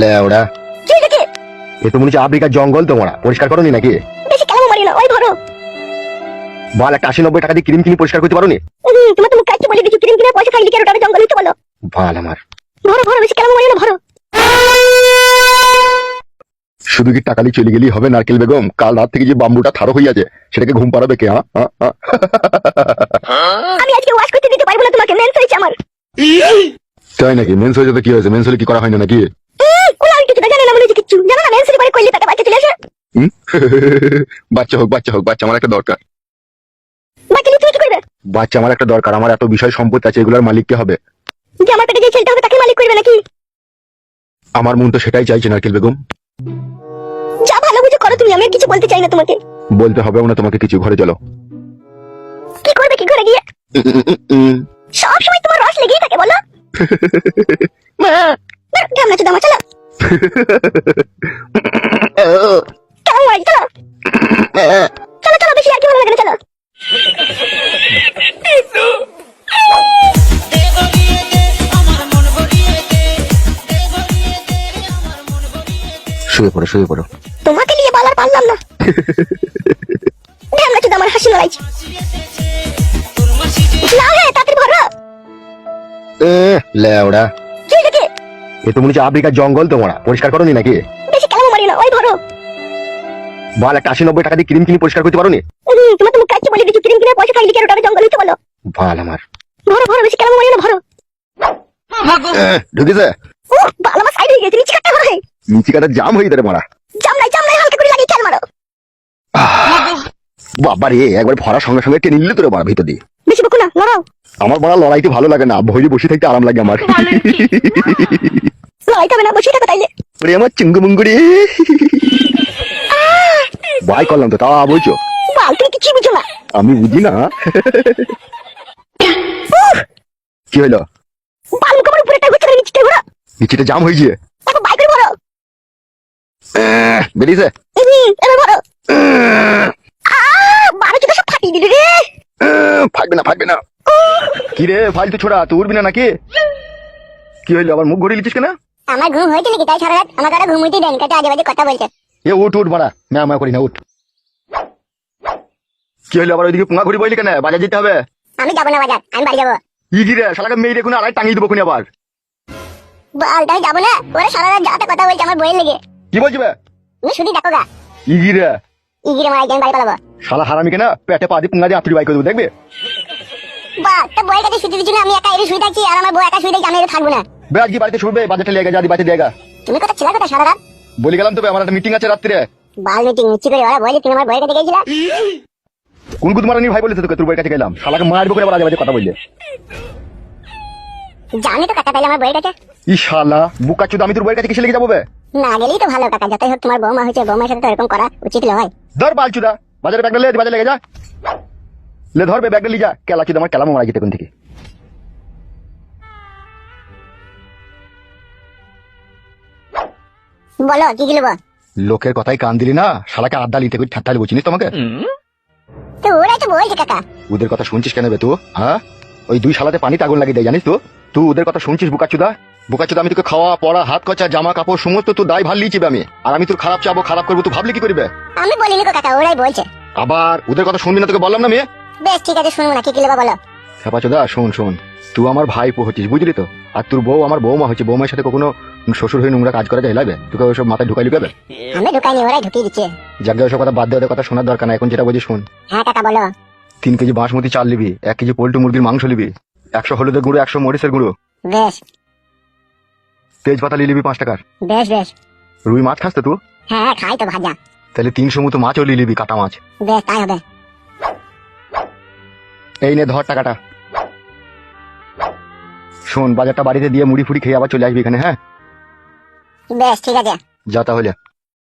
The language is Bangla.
লেওড়া কি দেখে এ তো মনে হচ্ছে আফ্রিকার জঙ্গল তোমরা পরিষ্কার করনি নাকি? বেশি কেলামো মারি না, ওই ধরো। বল একটা 80-90 টাকা দিয়ে ক্রিম কিনে পরিষ্কার করতে পারোনি? তোমার তো মুখ কাটতে বলে দিচ্ছি, ক্রিম কিনে পয়সা থাকলে কি আর ওটা জঙ্গল হইতে বলো? ভাল আমার ধরো ধরো, বেশি কেলামো মারি না, ধরো। শুধু কি টাকালি চলে গেলেই হবে নারকেল বেগম? কাল রাত থেকে যে বাম্বুটা থারো হয়ে আছে সেটাকে ঘুম পাড়াবে কে? আমি আজকে ওয়াশ করতে দিতে পারবো না তোমাকে, মেন্স হয়েছে আমার। তাই নাকি? মেন্স হয়ে যেতে কি হয়েছে? মেন্স হলে কি করা হয় না নাকি? ওলা আমি কিছু জানি না, মনে হচ্ছে কিচ্ছু জানো না। মেন্স হলে পরে কইলে পেটে বাচ্চা চলে আসে। বাচ্চা হোক বাচ্চা হোক, বাচ্চা আমার একটা দরকার। বাচ্চা নিয়ে তুমি কি করবে? বাচ্চা আমার একটা দরকার। আমার এত বিষয় সম্পত্তি আছে, এগুলোর মালিক কে হবে? যে আমার পেটে যে ছেলেটা হবে তাকে মালিক করবে নাকি? আমার মন তো সেটাই চাইছে নারকেল বেগম। যা ভালো বুঝে করো তুমি, আমি আর কিছু বলতে চাই না তোমাকে। বলতে হবে না তোমাকে কিছু। ঘরে চলো। কি করবে কি ঘরে গিয়ে? সব সময় তোমার রস লেগেই থাকে বলো। ঢামনা চোদা আমার, চলো। কেমন মারি, চলো। চলো চলো, বেশি আর কি ভালো লাগে না, চলো। শুয়ে পড়ো শুয়ে পড়ো। তোমাকে নিয়ে বলার পারলাম না। ঢামনা চোদা আমার, হাসি লড়াইছে না। হ্যাঁ তাড়াতাড়ি ভরো। লেওড়া কি দেখে এ তো মনে হচ্ছে আফ্রিকার জঙ্গল তোমরা পরিষ্কার করনি নাকি? বেশি কেলামো মারি না, ওই ধরো। বল একটা 80-90 টাকা দিয়ে ক্রিম কিনে পরিষ্কার করতে পারোনি? তোমার তো মুখ কাটতে বলে দিচ্ছি, ক্রিম কিনে পয়সা থাকলে কি আর ওটা জঙ্গল হইতে বলো? ভাল আমার ধরো ধরো, বেশি কেলামো মারি না, ধরো। ঢুকেছে। ভালো আমার সাইড হয়ে গেছে, নিচে কাটতে হয়। নিচে কাটা জাম হয়ে যাবে মারা। জাম নাই, হালকা করে লাগিয়ে খেয়াল মারো। বাবা রে, একবার ভরার সঙ্গে সঙ্গে টেনে নিলে তোর মারা ভিতর দিয়ে। বেশি বকো না, লড়াও। আমার বড় লড়াইতে ভালো লাগে না, ভয়ে বসে থাকতে আরাম লাগে আমার। লড়াইতে হবে না, বসে থাকো তাইলে। ওরে আমার চিঙ্গু মুঙ্গুরি ভাই করলাম তো, তা বলছো? বাল, তুমি কিছুই বুঝো না। আমি বুঝি না। কি হইলো? বাল মুখ আমার উপরে একটা ঘুরছে, নিচে ঘোরো। নিচেটা জাম হয়েছে। তারপর বাইক করে ভরো। বেরিয়েছে। এবার ভরো। বারো চোখে সব ফাটিয়ে দিলি রে। ফাটবে না ফাটবে না। কি রে ফালতু ছোড়া, তুই উঠবি না নাকি? কি হইলো? আবার মুখ ঘুরিয়ে লিখিস কেন? আমার ঘুম হয়েছে নাকি তাই সারা রাত আমাকে আর ঘুম হইতে দেন, কাটা আজে বাজে কথা বলছে। এ উঠ উঠ মারা, ম্যাও করি না, উঠ। কি হইলো? আবার ওইদিকে পুঙ্গা ঘুরি বইলি কেন? বাজার যেতে হবে। আমি যাবো না বাজার, আমি বাড়ি যাবো। ইগি রে শালাকে মেয়ে কোনো আড়াই টাঙিয়ে দেবো কোনি আবার। বালটাই যাবো না, ওরা সারা রাত যাতে কথা বলছে আমার বইয়ের লেগে। কি বলছি বে? তুমি শুধু দেখো গা। ইগি রে ইগিরে মারাই আমি বাড়ি পালাবো। শালা হারামি কেনা পেটে পা দিয়ে পুঙ্গা দিয়ে আপনি বাই করে দেবো, দেখবে? বা তো বইয়ের কাছে শুতে দিচ্ছি না, আমি একা এর শুয়ে থাকছি আর আমার বউ একা শুয়ে থাকছি, আমি এর থাকবো না। বে আজকে বাড়িতে শুনবে, বাজারটা লেগে যা, বাড়িতে দেগা। তুমি কথা ছিল কথা সারা রাত? বলে গেলাম তবে আমার একটা মিটিং আছে রাত্রে। বাল মিটিং মিচ্ছি করে ওরা বলে তুমি আমার বইয়ের কাছে গেছিলা। কোন কুদ মারানি ভাই বলেছে তোকে তোর বইয়ের কাছে গেলাম? শালাকে মারবো করে আবার আজে বাজে কথা বললে। জানি তো কাকা তাইলে আমার বইয়ের কাছে। ই শালা বুকা চোদ, আমি তোর বইয়ের কাছে কিসে লেগে যাবো বে? না গেলেই তো ভালো কাকা, যতই হোক তোমার বৌমা হয়েছে, বৌমার সাথে তো এরকম করা উচিত নয়। ধর বালচুদা, বাজারে ব্যাগটা লে, বাজারে লেগে যা। লে ধরবে ব্যাগটা লি যা। কেলা চুদ আমার কেলাম মারা যেতে কোন থেকে। বলো কি গিলবো? লোকের কথাই কান দিলি না, শালাকে আড্ডা লিতে করে ঠাট্টা বলছিস তোমাকে? তো ওরাই তো বলছে কাকা। ওদের কথা শুনছিস কেন বে তুই? হ্যাঁ, ওই দুই শালাতে পানিতে আগুন লাগিয়ে দেয় জানিস তো? তুই ওদের কথা শুনছিস বুকাচুদা? বুকাচুদা, আমি তোকে খাওয়া পড়া হাত কচা জামা কাপড় সমস্ত তুই দায় ভাল লিচিবে আমি, আর আমি তোর খারাপ চাবো খারাপ করবো তুই ভাবলি কি করবে? আমি বলিনি তো কাকা, ওরাই বলছে। আবার ওদের কথা শুনবি না, তোকে বললাম না মেয়ে। বেশ ঠিক আছে, শুনবো না, কি গিলবো বলো। খেপাচোদা শোন শোন, তুই আমার ভাই হচ্ছিস বুঝলি তো, আর তোর বউ আমার বৌমা হচ্ছে। বৌমার সাথে কখনো শ্বশুর হয়ে নোংরা কাজ করা যায় লাগবে? তোকে ওইসব মাথায় ঢুকাই লুকাবে? আমি ঢুকাইনি, ওরাই ঢুকিয়ে দিচ্ছে। যাকে ওইসব কথা বাদ দিয়ে ওদের কথা শোনার দরকার না, এখন যেটা বলছি শোন। হ্যাঁ কাকা বলো। 3 কেজি বাসমতি চাল নিবি, 1 কেজি পোল্ট্রি মুরগির মাংস নিবি, 100 হলুদের গুঁড়ো, 100 মরিচের গুঁড়ো, বেশ তেজপাতা নিয়ে নিবি 5 টাকার। বেশ বেশ। রুই মাছ খাস তো তুই? হ্যাঁ খাই তো ভাজা। তাহলে 300 মতো মাছও নিয়ে নিবি, কাটা মাছ। বেশ তাই হবে। এই নে ধর টাকাটা। শোন, বাজারটা বাড়িতে দিয়ে মুড়ি ফুড়ি খেয়ে আবার চলে আসবি এখানে, হ্যাঁ? বেশ ঠিক আছে। যা তাহলে।